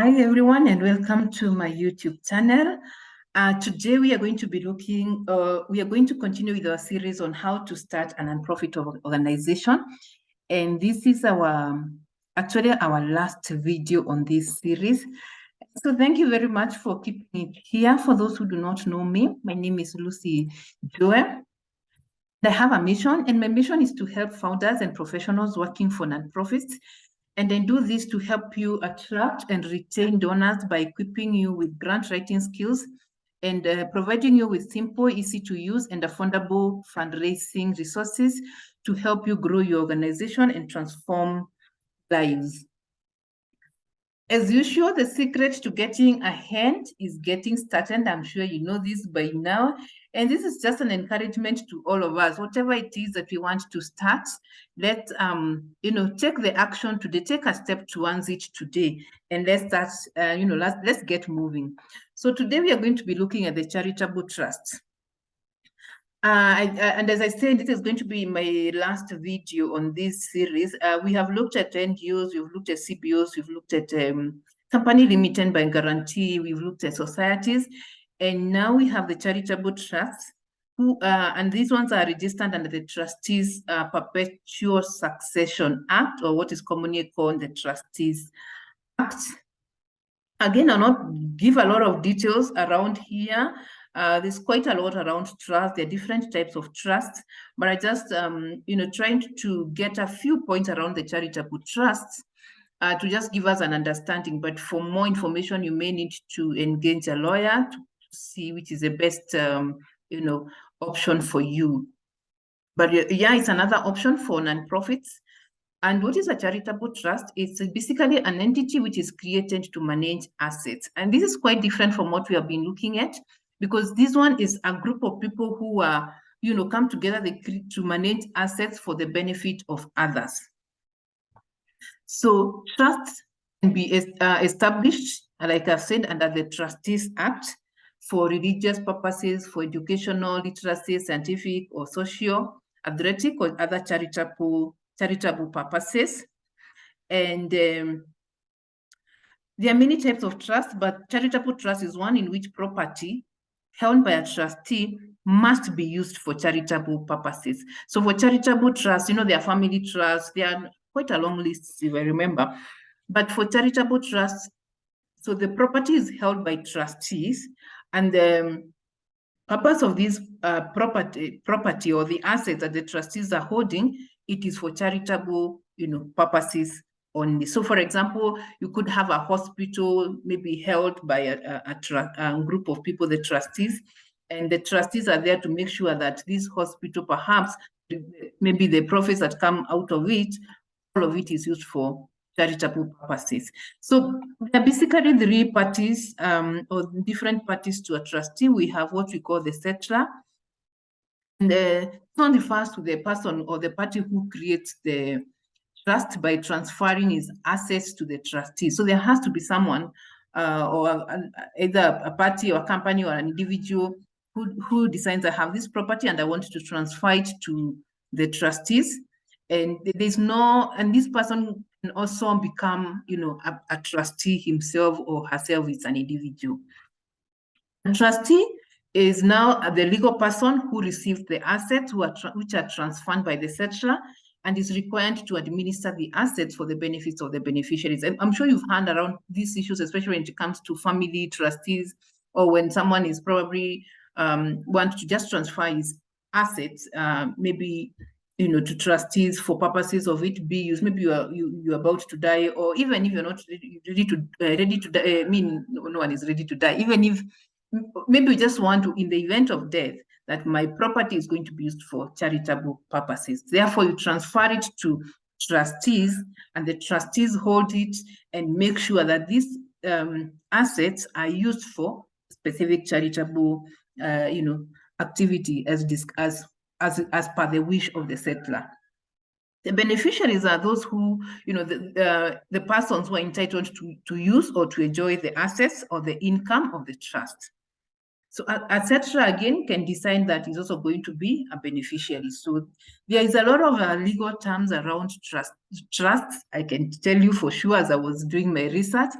Hi everyone, and welcome to my YouTube channel. Today we are going to be we are going to continue with our series on how to start a nonprofit organization. And this is actually our last video on this series. So thank you very much for keeping it here. For those who do not know me, my name is Lucy Joe. I have a mission, and my mission is to help founders and professionals working for nonprofits. And I do this to help you attract and retain donors by equipping you with grant writing skills and providing you with simple, easy to use and affordable fundraising resources to help you grow your organization and transform lives. As usual, the secret to getting ahead is getting started. I'm sure you know this by now. And this is just an encouragement to all of us. Whatever it is that we want to start, let's take the action today, take a step towards it today, and let's start, let's get moving. So today we are going to be looking at the Charitable Trusts. And as I said, this is going to be my last video on this series. We have looked at NGOs, we've looked at CBOs, we've looked at company limited by guarantee, we've looked at societies, and now we have the Charitable Trusts, and these ones are registered under the Trustees Perpetual Succession Act, or what is commonly called the Trustees Act. Again, I'll not give a lot of details around here. There's quite a lot around trust. There are different types of trusts, but I just, trying to get a few points around the charitable trusts to just give us an understanding. But for more information, you may need to engage a lawyer to see which is the best, option for you. But yeah, it's another option for nonprofits. And what is a charitable trust? It's basically an entity which is created to manage assets. And this is quite different from what we have been looking at, because this one is a group of people who are, come together to manage assets for the benefit of others. So trusts can be established, like I've said, under the Trustees Act for religious purposes, for educational, literacy, scientific, or social, athletic, or other charitable purposes. And there are many types of trust, but charitable trust is one in which property held by a trustee must be used for charitable purposes. So for charitable trust, there are family trusts, there are quite a long list, if I remember. But for charitable trust, so the property is held by trustees, and the purpose of this property or the assets that the trustees are holding, it is for charitable, purposes only. So, for example, you could have a hospital maybe held by a group of people, the trustees, and the trustees are there to make sure that this hospital, perhaps maybe the profits that come out of it, all of it is used for charitable purposes. So there are basically three parties or different parties to a trustee. We have what we call the settlor. And this one refers to the person or the party who creates the trust by transferring his assets to the trustee. So there has to be someone or either a party or a company or an individual who decides I have this property and I want to transfer it to the trustees. And and this person can also become, a trustee himself or herself as an individual. A trustee is now the legal person who receives the assets which are transferred by the settlor and is required to administer the assets for the benefits of the beneficiaries. And I'm sure you've heard around these issues, especially when it comes to family trustees, or when someone is probably want to just transfer his assets, maybe to trustees for purposes of it be used. Maybe you're about to die, or even if you're not ready to die. I mean, no one is ready to die. Even if maybe you just want to, in the event of death, that my property is going to be used for charitable purposes. Therefore, you transfer it to trustees, and the trustees hold it and make sure that these assets are used for specific charitable, activity as per the wish of the settlor. The beneficiaries are those who, the persons who are entitled to use or to enjoy the assets or the income of the trust. So a settlor again can decide that is also going to be a beneficiary. So there is a lot of legal terms around trusts. I can tell you for sure, as I was doing my research,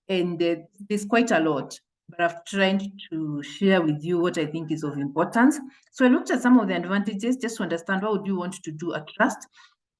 And there's quite a lot, but I've tried to share with you what I think is of importance. So I looked at some of the advantages just to understand what would you want to do a trust.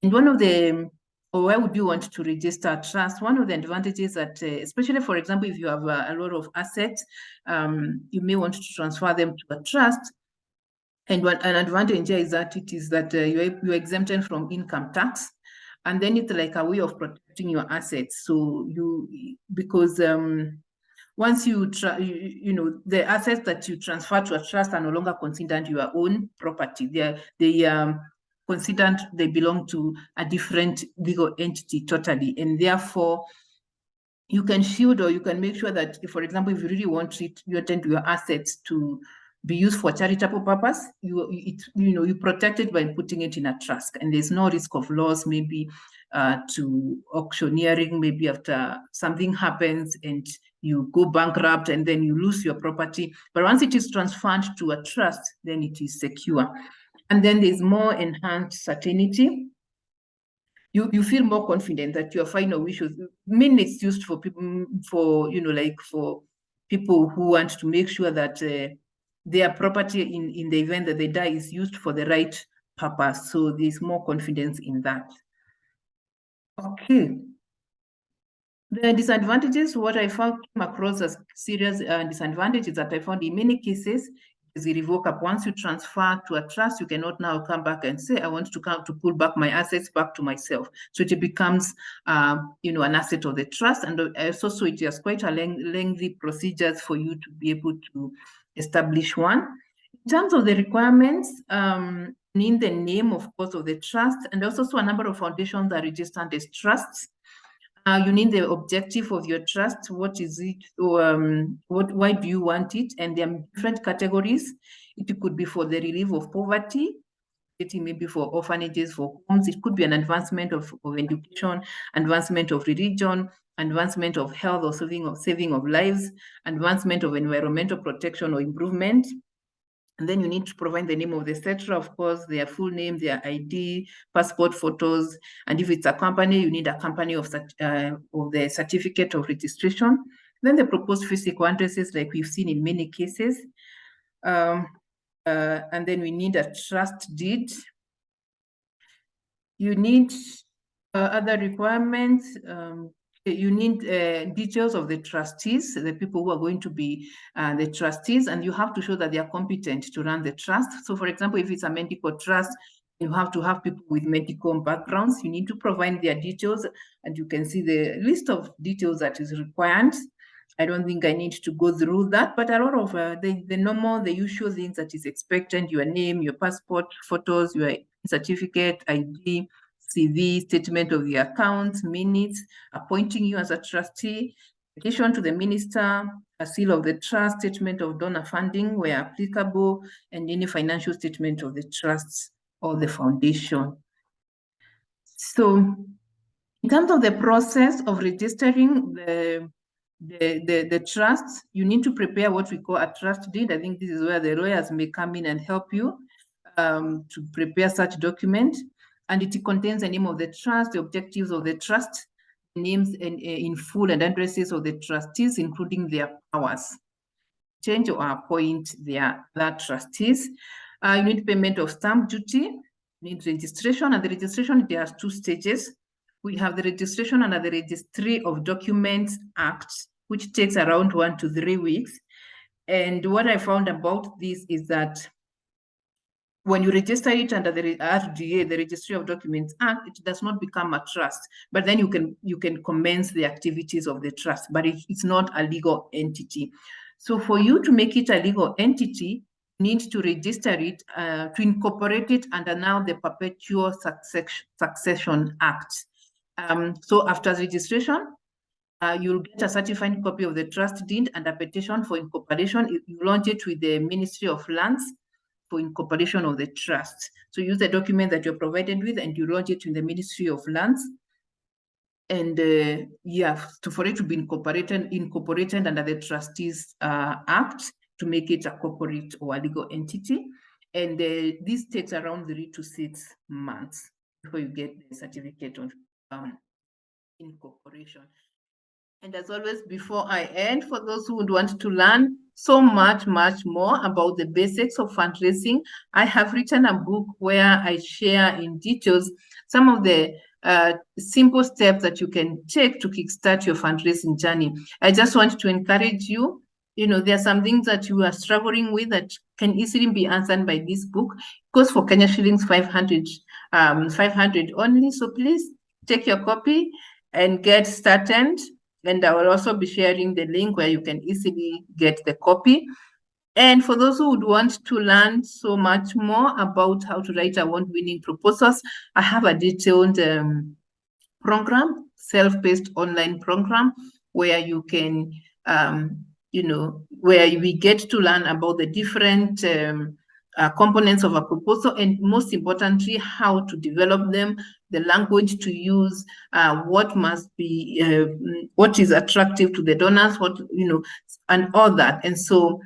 And one of the, or why would you want to register a trust? One of the advantages that, especially for example, if you have a lot of assets, you may want to transfer them to a trust. And an advantage here is that it is that you're exempted from income tax. And then it's like a way of protecting your assets. So because once you know, the assets that you transfer to a trust are no longer considered your own property. They considered they belong to a different legal entity totally, and therefore you can shield, or you can make sure that, if, for example, if you really want your assets to be used for charitable purpose, you protect it by putting it in a trust, and there's no risk of loss, maybe to auctioneering, maybe after something happens and you go bankrupt and then you lose your property. But once it is transferred to a trust, then it is secure. And then there's more enhanced certainty. You feel more confident that your final wishes, mainly it's used for people, for people who want to make sure that their property in the event that they die is used for the right purpose. So there's more confidence in that. Okay. The disadvantages, what I found came across as serious disadvantages that I found in many cases is irrevocable. Once you transfer to a trust, you cannot now come back and say, I want to pull back my assets back to myself. So it becomes, an asset of the trust. And also it has quite a lengthy procedures for you to be able to establish one. In terms of the requirements, need the name, of course, of the trust, and also a number of foundations are registered as trusts. You need the objective of your trust. What is it? Why do you want it? And there are different categories. It could be for the relief of poverty. It may be for orphanages, for homes. It could be an advancement of education, advancement of religion, advancement of health or saving of lives, advancement of environmental protection or improvement. And then you need to provide the name of the settlor, of course, their full name, their ID, passport photos. And if it's a company, you need a company of the certificate of registration. Then the proposed physical addresses, like we've seen in many cases. And then we need a trust deed. You need other requirements. You need details of the trustees, the people who are going to be the trustees, and you have to show that they are competent to run the trust. So for example, if it's a medical trust, you have to have people with medical backgrounds. You need to provide their details, and you can see the list of details that is required. I don't think I need to go through that, but a lot of the usual things that is expected: your name, your passport photos, your certificate, ID, CV, statement of the account, minutes, appointing you as a trustee, petition to the minister, a seal of the trust, statement of donor funding where applicable, and any financial statement of the trust or the foundation. So in terms of the process of registering the trust, you need to prepare what we call a trust deed. I think this is where the lawyers may come in and help you to prepare such document. And it contains the name of the trust, the objectives of the trust, names in full and addresses of the trustees, including their powers. Change or appoint their trustees. You need payment of stamp duty, you need registration, and the registration, there are two stages. We have the registration under the Registry of Documents Act, which takes around 1 to 3 weeks. And what I found about this is that when you register it under the RDA, the Registry of Documents Act, it does not become a trust, but then you can commence the activities of the trust, but it's not a legal entity. So for you to make it a legal entity, you need to register it, to incorporate it under now the Perpetual Succession Act. So after registration, you'll get a certified copy of the trust deed and a petition for incorporation. You launch it with the Ministry of Lands for incorporation of the trust. So use the document that you're provided with and you launch it in the Ministry of Lands. And for it to be incorporated under the Trustees Act to make it a corporate or a legal entity. And this takes around 3 to 6 months. before you get the certificate of incorporation. And as always, before I end, for those who would want to learn so much more about the basics of fundraising, I have written a book where I share in details some of the simple steps that you can take to kickstart your fundraising journey. I just want to encourage you. There are some things that you are struggling with that can easily be answered by this book. It goes for Kenya shillings 500, 500 only. So please take your copy and get started. And I will also be sharing the link where you can easily get the copy. And for those who would want to learn so much more about how to write award-winning proposals, I have a detailed program, self-paced online program, where you can, where we get to learn about the different components of a proposal, and most importantly, how to develop them, the language to use, what must be, what is attractive to the donors, and all that. And so,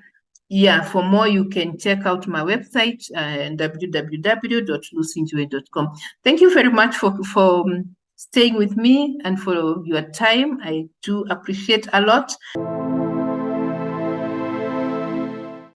yeah, for more, you can check out my website, www.lucynjoy.com. Thank you very much for staying with me and for your time. I do appreciate a lot.